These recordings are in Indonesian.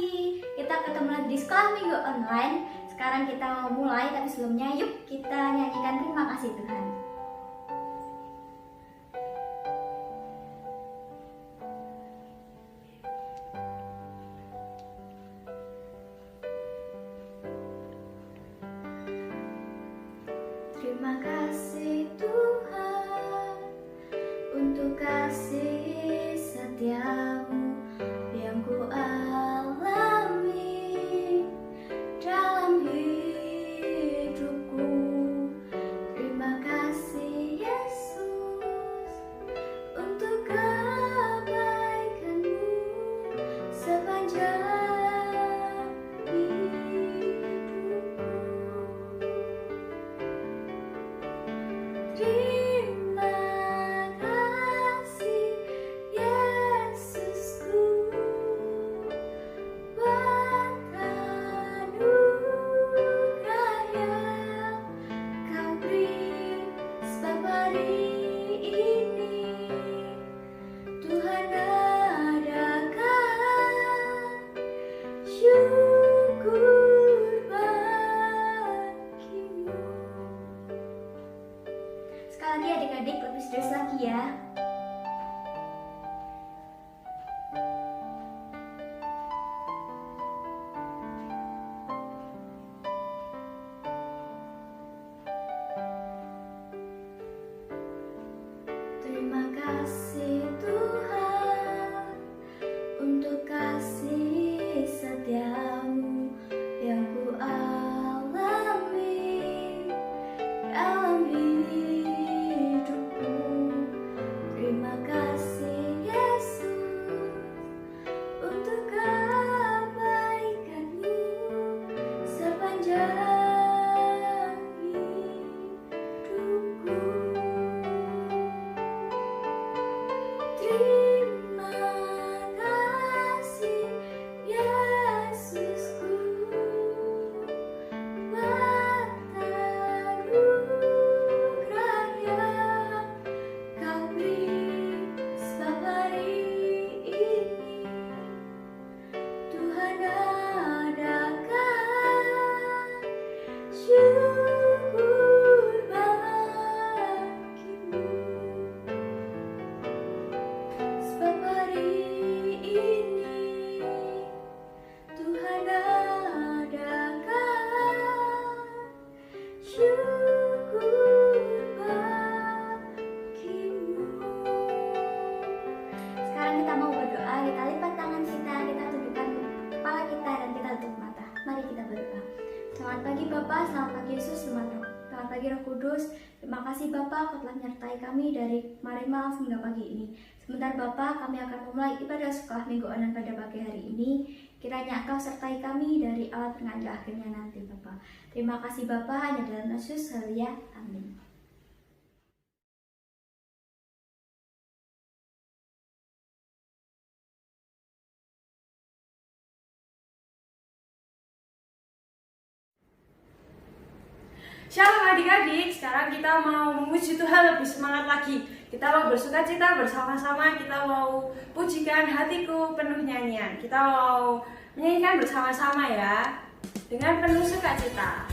lagi. Kita ketemu lagi di Sekolah Minggu Online. Sekarang kita mau mulai, tapi sebelumnya yuk kita nyanyikan terima kasih Tuhan. Terima kasih Tuhan untuk kasih setiamu yang ku alami dalam hidupku. Terima kasih Yesus untuk kebaikanmu sepanjang terima kasih Yesusku buat anugerah yang Kau beri, sebab hari ini Tuhan adakan syukur bagimu. Sekali lagi adik-adik, lebih serius lagi ya. Terima kasih Tuhan untuk kasih setiamu yang ku alami dalam hidupku. Terima kasih Yesus untuk kebaikanmu sepanjang hidupku. Terima kasih Yesusku buat anugerah yang Kau beri, sebab hari ini Tuhan adakan syukur bagimu. Sebab hari ini Tuhan adakan syukur bagimu. Sekarang kita mau berdoa. Kita lipat tangan kita tundukkan kepala kita dan kita tutup mata. Mari kita berdoa. Selamat pagi Bapa, selamat pagi Yesus, selamat pagi Roh Kudus. Terima kasih Bapa, Kau telah menyertai kami dari kemarin malam hingga pagi ini. Sebentar Bapa, kami akan memulai ibadah sekolah minggu online pada pagi hari ini. Kiranya Engkau sertai kami dari awal tengah hingga akhirnya nanti Bapa. Terima kasih Bapa, hanya dalam nama Yesus, haleluya, amin. Shalom adik-adik, sekarang kita mau memuji Tuhan lebih semangat lagi. Kita mau bersukacita bersama-sama, kita mau pujikan hatiku penuh nyanyian. Kita mau menyanyikan bersama-sama ya, dengan penuh sukacita.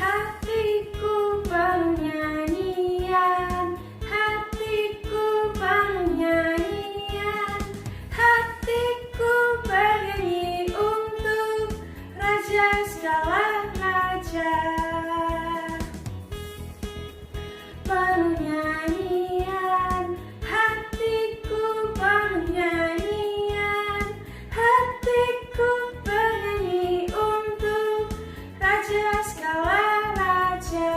Hatiku penuh nyanyian, hatiku penuh nyanyian, hatiku bernyanyi untuk Raja segala raja. Penuh nyanyian, hatiku penuh nyanyian, hatiku bernyanyi untuk Raja segala raja.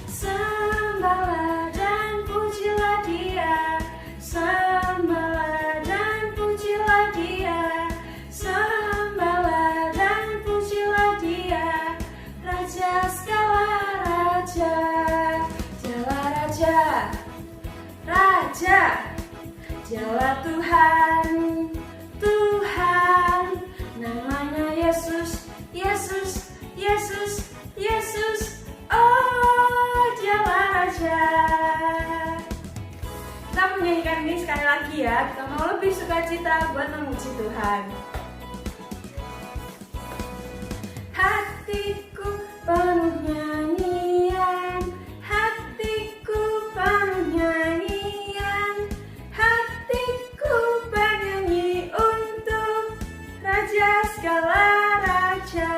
Sembahlah dan pujilah Dia, sembahlah dan pujilah Dia, sembahlah dan pujilah Dia, Raja segala raja. Dialah Raja, Raja, Dialah Tuhan, Tuhan, namanya Yesus, Yesus, Yesus, Yesus. Oh. nyanyikan ini sekali lagi ya. Kita mau lebih sukacita buat memuji Tuhan. Hatiku penuh nyanyian, hatiku penuh nyanyian, hatiku bernyanyi untuk Raja segala raja.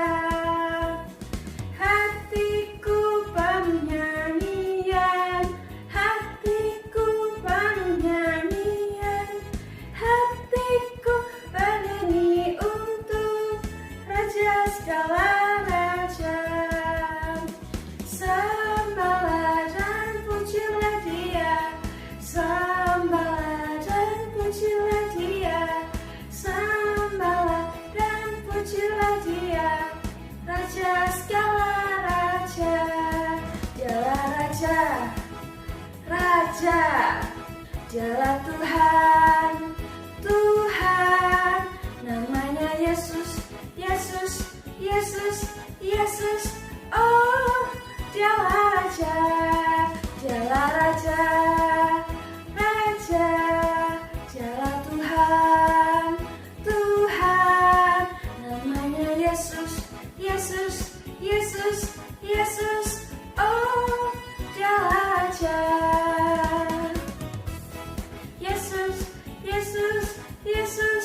Hatiku penuh nyanyian, hatiku penuh nyanyian, hatiku bernyanyi untuk Raja segala raja. Sembahlah dan pujilah Dia, sembahlah dan pujilah Dia, sembahlah dan pujilah Dia, Raja segala raja. Dialah Raja, Raja, Dialah Tuhan, Tuhan. Namanya Yesus, Yesus, Yesus, Yesus. Oh, Dialah Raja, Dialah Raja, Raja. Dialah Tuhan, Tuhan. Namanya Yesus, Yesus, Yesus, Yesus. Oh, Dialah Raja. Yesus, Yesus, Yesus.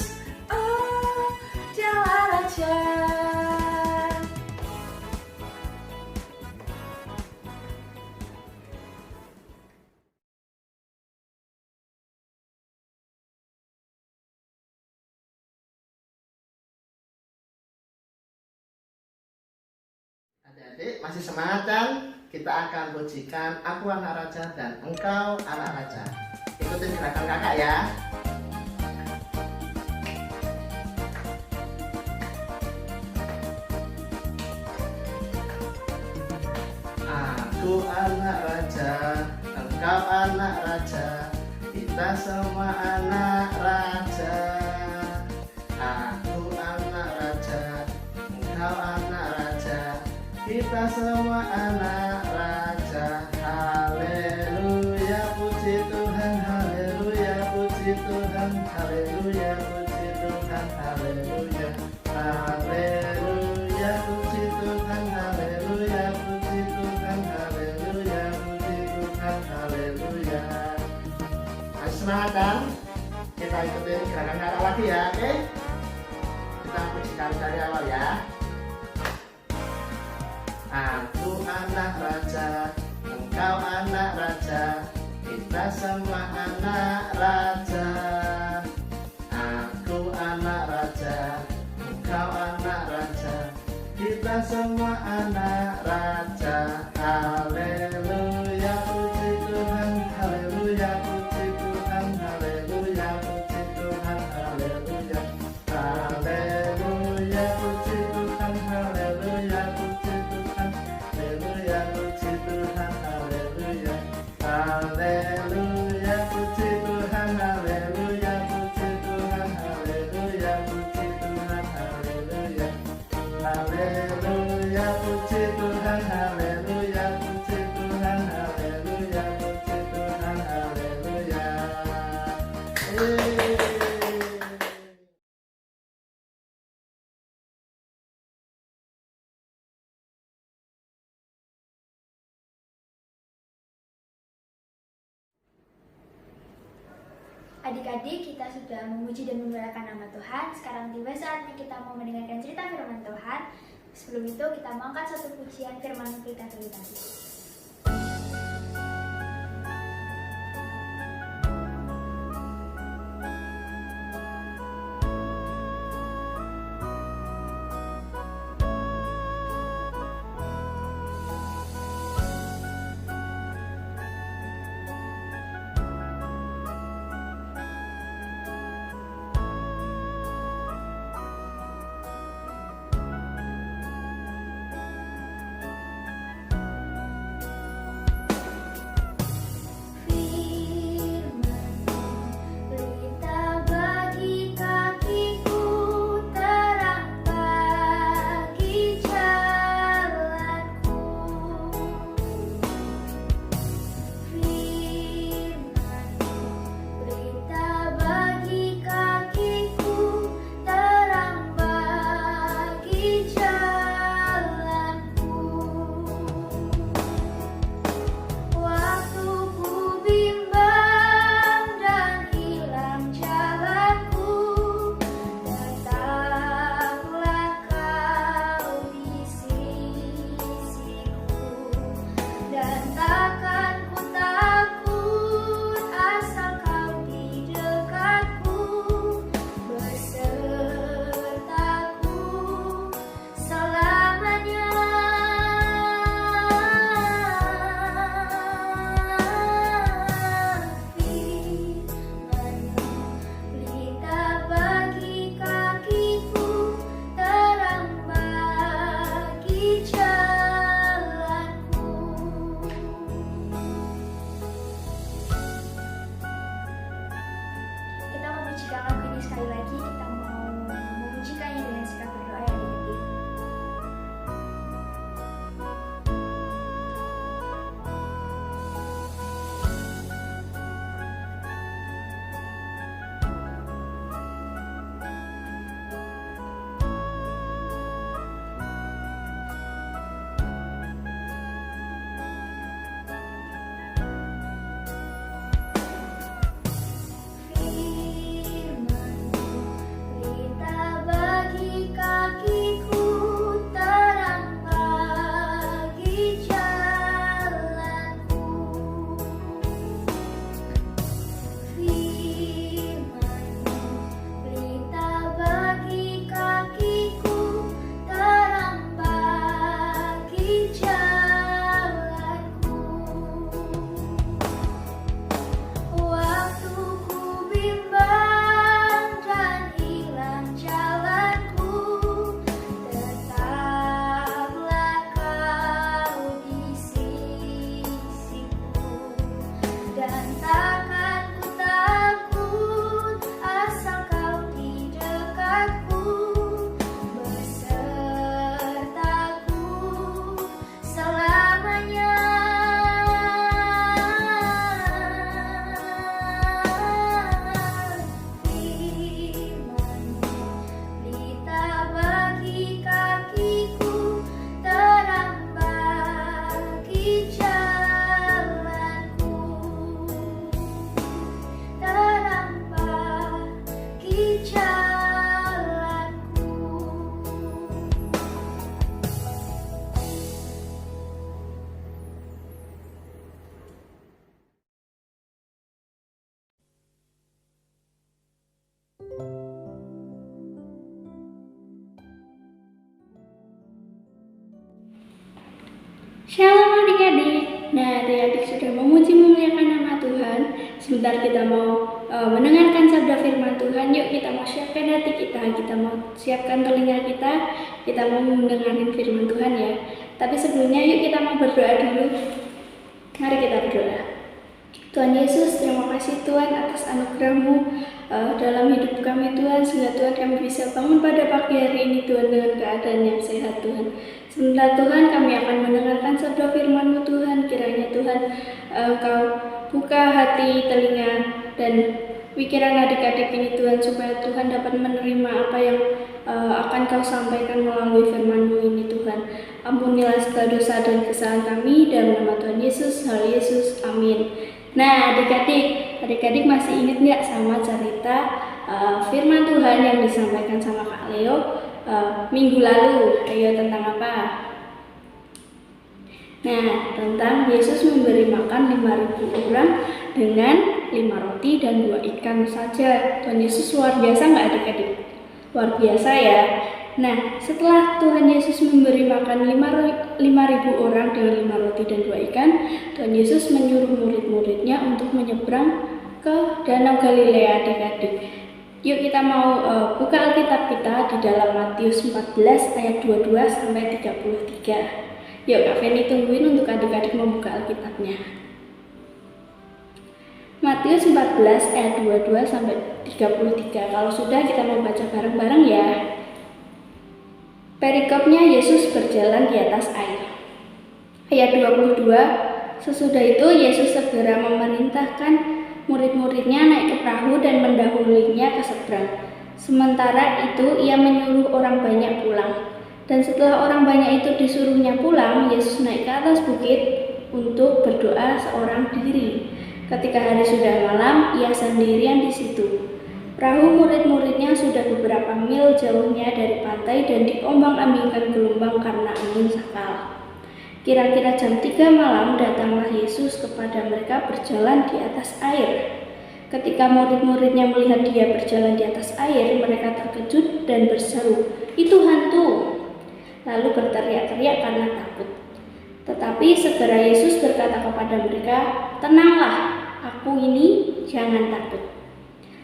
Oh, Dialah Raja. Adik-adik masih semangat kan? Kita akan pujikan Aku Anak Raja dan Engkau Anak Raja. Ikutin gerakan kakak ya. Aku anak raja, engkau anak raja, kita semua anak raja. Aku anak raja, engkau anak raja, kita semua anak raja. Haleluya, puji Tuhan, haleluya, puji Tuhan, haleluya, puji Tuhan, haleluya. Haleluya, puji Tuhan, haleluya, puji Tuhan, haleluya, puji Tuhan, haleluya. Ayo semangat kan? Kita ikutin gerakan kakak lagi ya, oke? Kita pujikan dari awal ya. Aku anak raja, engkau anak raja, kita semua anak raja. Aku anak raja, engkau anak raja, kita semua anak raja. Haleluya, puji Tuhan, haleluya, puji Tuhan, haleluya, puji Tuhan, haleluya. Haleluya, puji Tuhan, haleluya, puji Tuhan, haleluya, puji Tuhan, haleluya. Haleluya, puji Tuhan, haleluya, puji Tuhan, haleluya, puji Tuhan, haleluya. Haleluya, puji Tuhan, haleluya, puji Tuhan, haleluya, puji Tuhan, haleluya. Adik-adik, kita sudah memuji dan memuliakan nama Tuhan. Sekarang tiba saatnya kita mau mendengarkan cerita firman Tuhan. Sebelum itu kita mau angkat satu pujian firman kita terlebih dahulu. Shalom adik-adik. Nah, adik-adik sudah memuji memuliakan nama Tuhan. Sebentar kita mau mendengarkan sabda firman Tuhan. Yuk kita mau siapkan hati kita mau siapkan telinga kita mau mendengarkan firman Tuhan ya. Tapi sebelumnya yuk kita mau berdoa dulu. Mari kita berdoa. Tuhan Yesus, terima kasih Tuhan atas anugerah-Mu dalam hidup kami Tuhan, sehingga Tuhan kami bisa bangun pada pagi hari ini Tuhan dengan keadaan yang sehat Tuhan. Sebentar Tuhan kami akan mendengarkan sabda firman-Mu Tuhan, kiranya Tuhan Engkau buka hati, telinga, dan pikiran adik-adik ini Tuhan, supaya Tuhan dapat menerima apa yang akan Kau sampaikan melalui firman-Mu ini Tuhan. Ampunilah segala dosa dan kesalahan kami, dalam nama Tuhan Yesus, hal Yesus, amin. Nah adik-adik masih ingat nggak sama cerita firman Tuhan yang disampaikan sama Kak Leo minggu lalu? Ayo, tentang apa? Nah, tentang Yesus memberi makan 5.000 orang dengan 5 roti dan 2 ikan saja. Tuhan Yesus luar biasa nggak adik-adik? Luar biasa ya. Nah, setelah Tuhan Yesus memberi makan 5.000 orang dengan 5 roti dan 2 ikan, Tuhan Yesus menyuruh murid-muridnya untuk menyeberang ke Danau Galilea adik-adik. Yuk kita mau buka Alkitab kita di dalam Matius 14 ayat 22 sampai 33. Yuk Kak Feni tungguin untuk adik-adik membuka Alkitabnya. Matius 14 ayat 22 sampai 33. Kalau sudah kita mau baca bareng-bareng ya. Perikopnya Yesus berjalan di atas air. Ayat 22, sesudah itu Yesus segera memerintahkan murid-muridnya naik ke perahu dan mendahulinya ke seberang. Sementara itu ia menyuruh orang banyak pulang. Dan setelah orang banyak itu disuruhnya pulang, Yesus naik ke atas bukit untuk berdoa seorang diri. Ketika hari sudah malam, ia sendirian di situ. Perahu murid-muridnya sudah beberapa mil jauhnya dari pantai dan diombang-ambingkan gelombang karena angin sakal. Kira-kira jam 3 malam datanglah Yesus kepada mereka berjalan di atas air. Ketika murid-muridnya melihat dia berjalan di atas air, mereka terkejut dan berseru, "Itu hantu!" Lalu berteriak-teriak karena takut. Tetapi segera Yesus berkata kepada mereka, "Tenanglah, aku ini, jangan takut."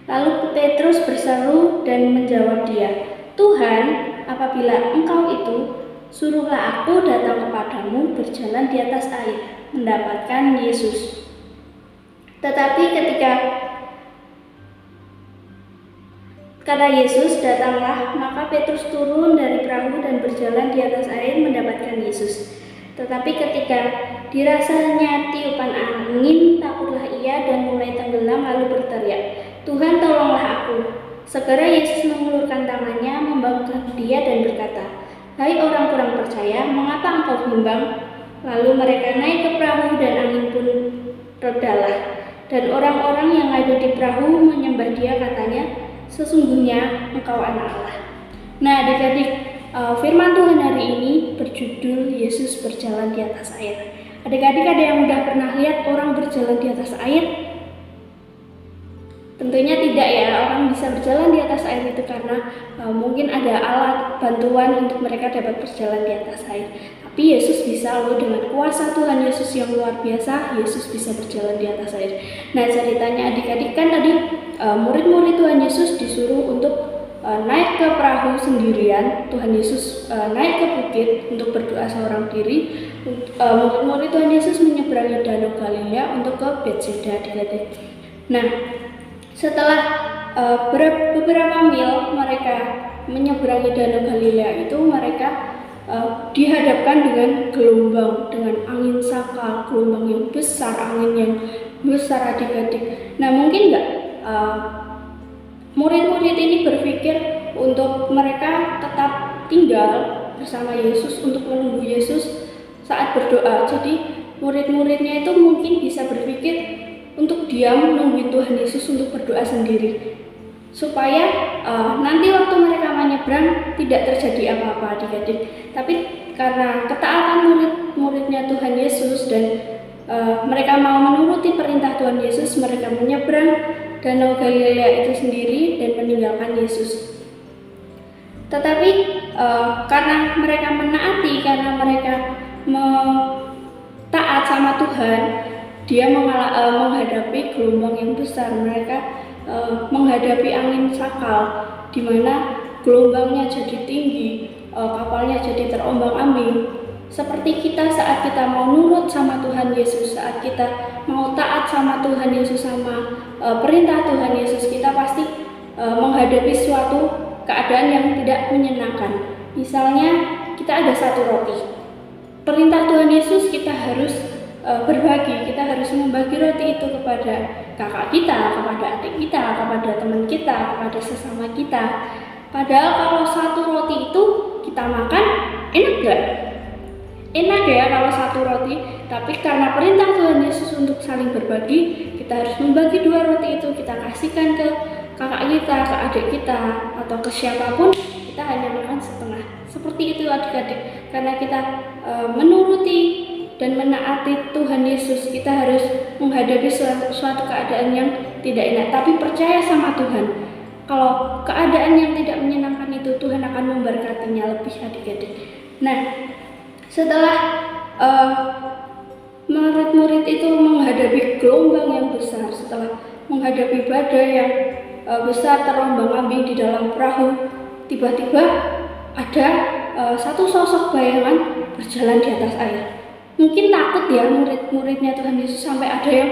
Lalu Petrus berseru dan menjawab dia, "Tuhan, apabila Engkau itu, suruhlah aku datang kepadamu berjalan di atas air." Mendapatkan Yesus. Tetapi ketika kata Yesus, "Datanglah," maka Petrus turun dari perahu dan berjalan di atas air mendapatkan Yesus. Tetapi ketika dirasanya tiupan angin, takutlah ia dan mulai tenggelam lalu berteriak, "Tuhan, tolonglah aku." Segera Yesus mengulurkan tangannya, membangunkan dia dan berkata, "Hai orang kurang percaya, mengapa engkau bimbang?" Lalu mereka naik ke perahu dan angin pun redalah. Dan orang-orang yang ada di perahu menyembah dia, katanya, "Sesungguhnya engkau anak Allah." Nah adik-adik, firman Tuhan hari ini berjudul Yesus berjalan di atas air. Adik-adik ada yang udah pernah lihat orang berjalan di atas air? Tentunya tidak ya, orang bisa berjalan di atas air itu karena mungkin ada alat bantuan untuk mereka dapat berjalan di atas air. Tapi Yesus bisa loh, dengan kuasa Tuhan Yesus yang luar biasa, Yesus bisa berjalan di atas air. Nah ceritanya adik-adik kan tadi murid-murid Tuhan Yesus disuruh untuk naik ke perahu sendirian. Tuhan Yesus naik ke bukit untuk berdoa seorang diri. Murid-murid Tuhan Yesus menyeberangi Danau Galilea untuk ke Bethsaida adik-adik. Nah setelah beberapa mil mereka menyeberangi Danau Galilea itu, mereka dihadapkan dengan gelombang, dengan angin sakal, gelombang yang besar, angin yang besar adik-adik. Nah mungkin nggak murid-murid ini berpikir untuk mereka tetap tinggal bersama Yesus untuk menunggu Yesus saat berdoa. Jadi murid-muridnya itu mungkin bisa berpikir untuk diam menunggu Tuhan Yesus untuk berdoa sendiri, supaya nanti waktu mereka menyeberang tidak terjadi apa-apa adik-adik. Tapi karena ketaatan murid-muridnya Tuhan Yesus dan mereka mau menuruti perintah Tuhan Yesus, mereka menyeberang Danau Galilea itu sendiri dan meninggalkan Yesus. Tetapi karena mereka menaati, karena mereka Tuhan, dia menghadapi gelombang yang besar. Mereka menghadapi angin sakal, di mana gelombangnya jadi tinggi, kapalnya jadi terombang-ambing. Seperti kita saat kita mau nurut sama Tuhan Yesus, saat kita mau taat sama Tuhan Yesus, sama perintah Tuhan Yesus, kita pasti menghadapi suatu keadaan yang tidak menyenangkan. Misalnya kita ada satu roti, perintah Tuhan Yesus kita harus berbagi, kita harus membagi roti itu kepada kakak kita, kepada adik kita, kepada teman kita, kepada sesama kita. Padahal kalau satu roti itu kita makan, enak gak? Enak ya kalau satu roti, tapi karena perintah Tuhan Yesus untuk saling berbagi, kita harus membagi 2 roti itu, kita kasihkan ke kakak kita, ke adik kita, atau ke siapapun, kita hanya makan setengah. Seperti itu adik-adik, karena kita menuruti dan menaati Tuhan Yesus, kita harus menghadapi suatu keadaan yang tidak enak, tapi percaya sama Tuhan. Kalau keadaan yang tidak menyenangkan itu, Tuhan akan memberkatinya lebih adik-adik. Nah, setelah murid-murid itu menghadapi gelombang yang besar, setelah menghadapi badai yang besar terombang-ambing di dalam perahu, tiba-tiba ada satu sosok bayangan berjalan di atas air. Mungkin takut ya murid-muridnya Tuhan Yesus, sampai ada yang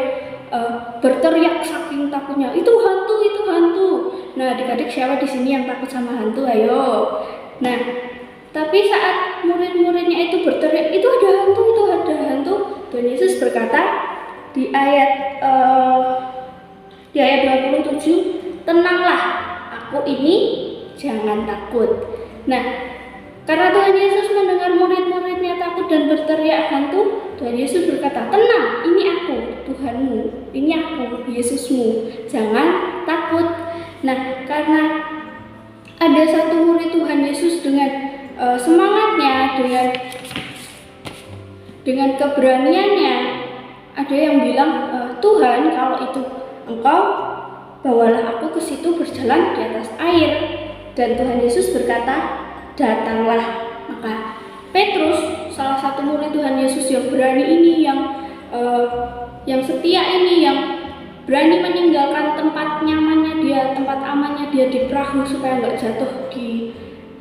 berteriak saking takutnya, itu hantu, itu hantu. Nah, adik-adik siapa di sini yang takut sama hantu? Ayo. Nah, tapi saat murid-muridnya itu berteriak, itu ada hantu, itu ada hantu, Tuhan Yesus berkata di ayat 27, tenanglah, aku ini, jangan takut. Nah, karena Tuhan Yesus mendengar murid-muridnya takut dan berteriak hantu, Tuhan Yesus berkata, tenang, ini aku, Tuhanmu, ini aku, Yesusmu, jangan takut. Nah, karena ada satu murid Tuhan Yesus dengan semangatnya, dengan keberaniannya, ada yang bilang, Tuhan, kalau itu Engkau, bawalah aku ke situ berjalan di atas air. Dan Tuhan Yesus berkata, datanglah. Maka Petrus, salah satu murid Tuhan Yesus yang berani ini, yang setia ini, yang berani meninggalkan tempat nyamannya dia, tempat amannya dia di perahu supaya nggak jatuh di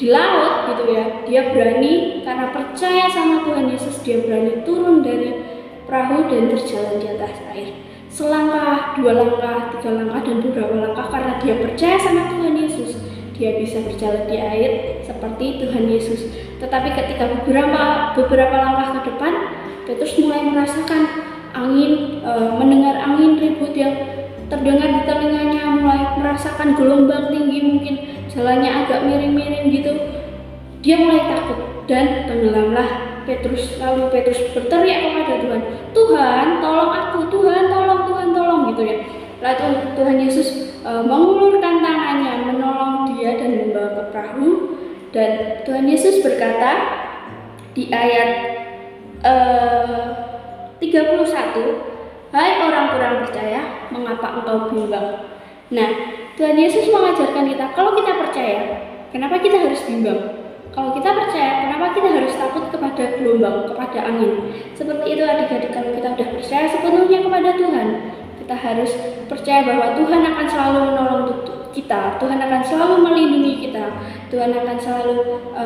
laut gitu ya. Dia berani karena percaya sama Tuhan Yesus, dia berani turun dari perahu dan berjalan di atas air. Selangkah, 2 langkah, 3 langkah, dan beberapa langkah, karena dia percaya sama Tuhan Yesus, dia bisa berjalan di air seperti Tuhan Yesus. Tetapi ketika beberapa langkah ke depan, Petrus mulai merasakan angin, mendengar angin ribut yang terdengar di telinganya, mulai merasakan gelombang tinggi, mungkin jalannya agak miring-miring gitu. Dia mulai takut dan tenggelamlah Petrus. Lalu Petrus berteriak kepada Tuhan, Tuhan tolong aku, Tuhan tolong gitu ya. Lalu Tuhan Yesus mengulurkan tangannya menolong dia dan membawa ke perahu. Dan Tuhan Yesus berkata di ayat 31, hai orang kurang percaya, mengapa engkau bimbang? Nah, Tuhan Yesus mengajarkan kita, kalau kita percaya, kenapa kita harus bimbang? Kalau kita percaya, kenapa kita harus takut kepada gelombang, kepada angin? Seperti itu adik-adik, kalau kita sudah percaya sepenuhnya kepada Tuhan, kita harus percaya bahwa Tuhan akan selalu menolong kita, Tuhan akan selalu melindungi kita, Tuhan akan selalu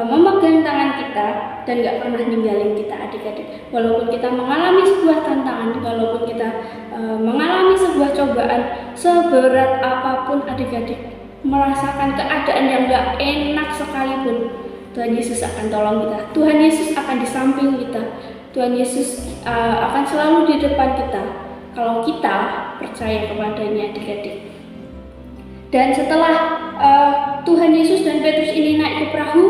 memegang tangan kita dan gak pernah ninggalin kita adik-adik. Walaupun kita mengalami sebuah tantangan, walaupun kita mengalami sebuah cobaan, seberat apapun adik-adik, merasakan keadaan yang gak enak sekalipun, Tuhan Yesus akan tolong kita, Tuhan Yesus akan di samping kita, Tuhan Yesus akan selalu di depan kita kalau kita percaya kepadanya adik-adik. Dan setelah Tuhan Yesus dan Petrus ini naik ke perahu,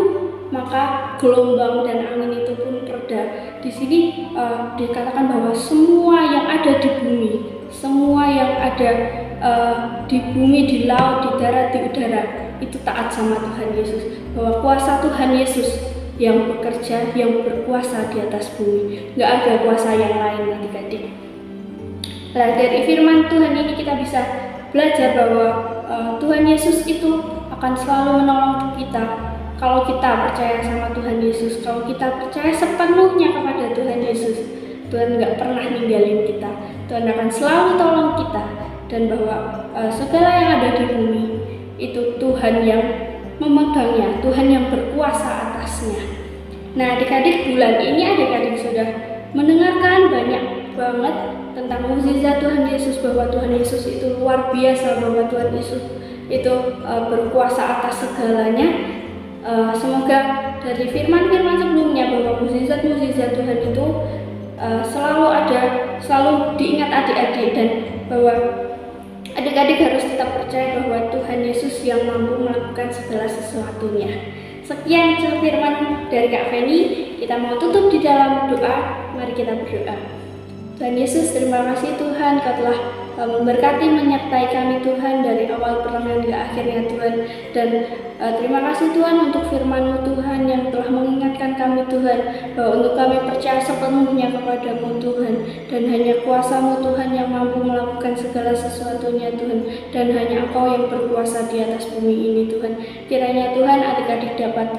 maka gelombang dan angin itu pun reda. Di sini dikatakan bahwa semua yang ada di bumi, semua yang ada di bumi, di laut, di darat, di udara, itu taat sama Tuhan Yesus. Bahwa kuasa Tuhan Yesus yang bekerja, yang berkuasa di atas bumi. Gak ada kuasa yang lain adik-adik. Nah, dari firman Tuhan ini kita bisa belajar bahwa Tuhan Yesus itu akan selalu menolong kita. Kalau kita percaya sama Tuhan Yesus, kalau kita percaya sepenuhnya kepada Tuhan Yesus, Tuhan nggak pernah ninggalin kita. Tuhan akan selalu tolong kita, dan bahwa segala yang ada di bumi itu Tuhan yang memegangnya, Tuhan yang berkuasa atasnya. Nah, adik-adik, bulan ini adik-adik sudah mendengarkan banyak banget tentang mukjizat Tuhan Yesus, bahwa Tuhan Yesus itu luar biasa, bahwa Tuhan Yesus itu berkuasa atas segalanya. Semoga dari firman-firman sebelumnya bahwa mukjizat-mukjizat Tuhan itu selalu ada, selalu diingat adik-adik, dan bahwa adik-adik harus tetap percaya bahwa Tuhan Yesus yang mampu melakukan segala sesuatunya. Sekian firman dari Kak Feni. Kita mau tutup di dalam doa. Mari kita berdoa. Tuhan Yesus, terima kasih Tuhan, Kau telah memberkati, menyertai kami Tuhan dari awal pertengahan hingga akhirnya Tuhan. Dan terima kasih Tuhan untuk firman-Mu Tuhan yang telah mengingatkan kami Tuhan, bahwa untuk kami percaya sepenuhnya kepada-Mu Tuhan, dan hanya kuasa-Mu Tuhan yang mampu melakukan segala sesuatunya Tuhan, dan hanya Engkau yang berkuasa di atas bumi ini Tuhan. Kiranya Tuhan adik-adik dapat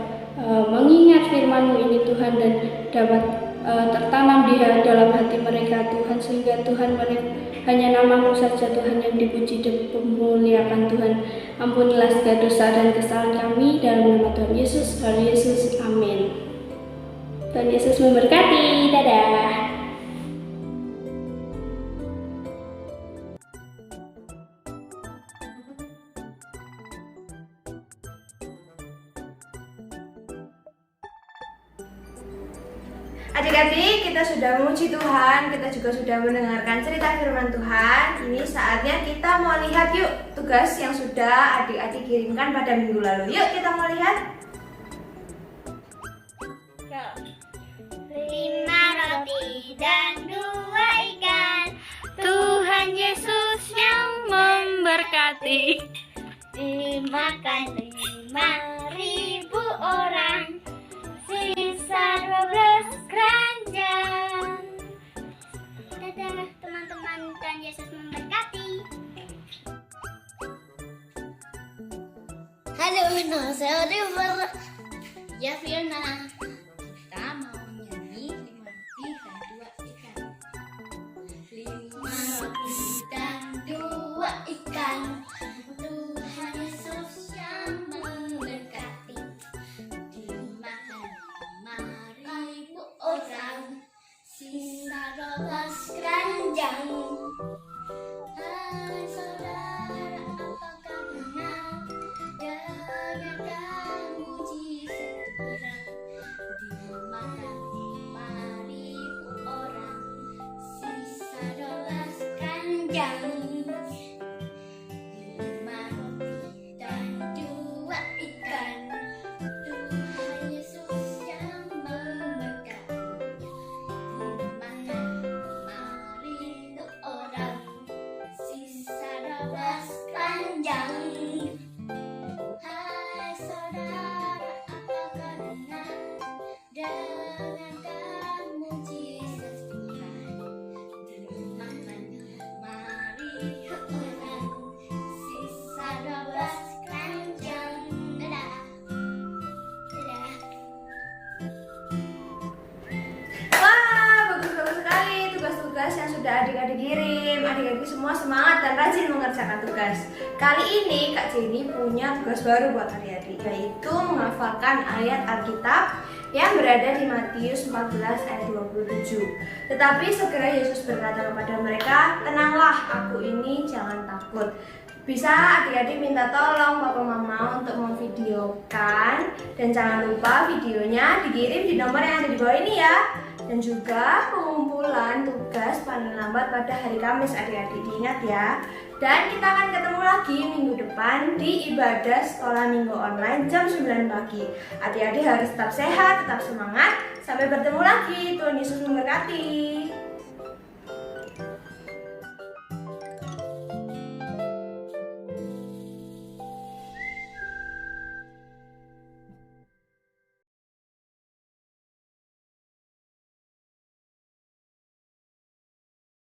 mengingat firman-Mu ini Tuhan, dan dapat tertanam di dalam hati mereka Tuhan, sehingga Tuhan hanya nama-Mu saja Tuhan yang dipuji dan dimuliakan Tuhan. Ampunilah segala dosa dan kesalahan kami, dalam nama Tuhan Yesus, Tuhan Yesus, amin. Tuhan Yesus memberkati. Dadah. Adik-adik, kita sudah memuji Tuhan, kita juga sudah mendengarkan cerita firman Tuhan. Ini saatnya kita mau lihat yuk tugas yang sudah adik-adik kirimkan pada minggu lalu. Yuk kita mau lihat. 5 roti dan 2 ikan, Tuhan Yesus yang memberkati. Dimakan 5.000 orang, sisa 12 keranjang. Dadah teman-teman, Tuhan Yesus memberkati. Halo, nama saya Oliver. Ya Fiona, kita mau nyanyi 5 roti dan 2 ikan, Tuhan Yesus yang memberkati. Dimakan 5.000 orang, sisa 12 keranjang. Hai saudara, apakah benar? Dengarkan mujizat Tuhan. Dimakan 5.000 orang, sisa 12 keranjang. 5 roti dan 2 ikan, Tuhan Yesus yang memberkati. Dimakan 5.000 orang, sisa 12 keranjang. Hai saudara, apakah benar? Dengarkan mujizat Tuhan. Dimakan 5.000 orang, sisa 12 keranjang. Dadah. Dadah. Wah, bagus-bagus sekali tugas-tugas yang sudah adik-adik kirim. Adik-adik semua semangat dan rajin mengerjakan tugas. Kali ini Kak Jenny punya tugas baru buat adik-adik, yaitu menghafalkan ayat Alkitab yang berada di Matius 14 ayat 27. Tetapi segera Yesus berkata kepada mereka, "Tenanglah, aku ini, jangan takut." Bisa adik-adik minta tolong Papa Mama untuk memvideokan, dan jangan lupa videonya dikirim di nomor yang ada di bawah ini ya. Dan juga pengumpulan tugas paling lambat pada hari Kamis, adik-adik diingat ya. Dan kita akan ketemu lagi minggu depan di ibadah sekolah minggu online jam 9 pagi. Adik-adik harus tetap sehat, tetap semangat. Sampai bertemu lagi. Tuhan Yesus memberkati.